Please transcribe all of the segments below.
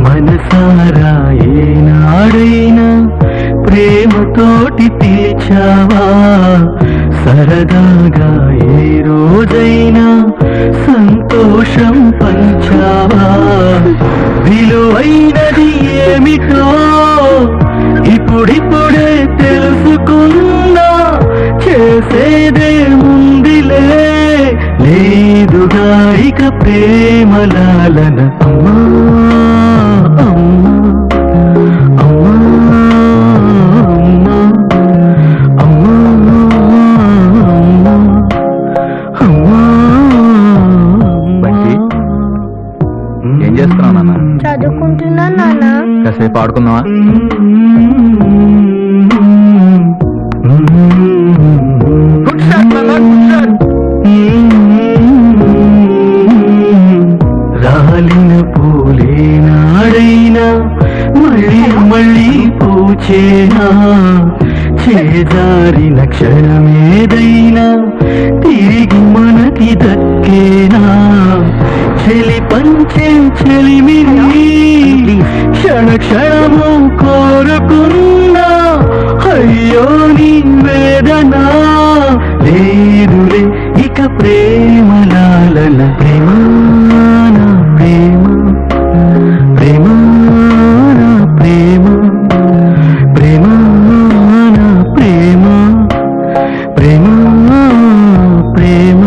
మనసారా ఏనాడైనా ప్రేమతోటి పిలిచావా సరదాగా ఏ రోజైనా సంతోషం పంచావా విలువైనది ఏమిటో ఇప్పుడిప్పుడే తెలుసుకున్నా చేసేదే ముందిలే లేదుగా ఇక ప్రేమలాలన అమ్మా ఏం చేస్తున్నావు నాన్న? చదువుకుంటున్నా నాన్న. కాసేపు ఆడుకుందామా? రాలిన పూలేనాడైనా మళ్ళీ మళ్ళీ పూచేనా చేజారిన క్షణమేదైనా తిరిగి మనకి దక్కేనా చెలి పంచే చెలిమిని క్షణ క్షణము కోరుకున్నా అయ్యో నీ వేదన లేదులే ఇక ప్రేమలాలన ప్రేమ నా ప్రేమ ప్రేమ నా ప్రేమ ప్రేమ నా ప్రేమ ప్రేమ ప్రేమ.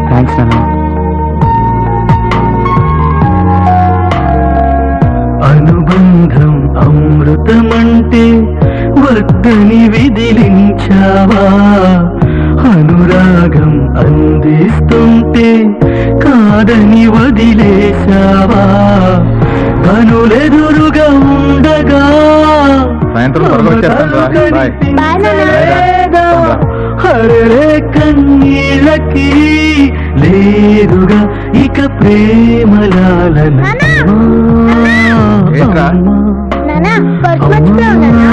థ్యాంక్స్ నాన్న. అనుబంధం అమృతమంటే వద్దని విదిలించావా అనురాగం అందిస్తుంటే కాదని వదిలేశావా కనులెదురుగా ఉండగా సాయంత్రం త్వరగా వచ్చేస్తాను రా. బాయ్. బాయ్ నాన్న. హరే కన్నీళ్ళకి లేదుగా ఇక ప్రేమలాలన ఏంట్రా? నాన్న పర్స్ మర్చిపోయావు నాన్న.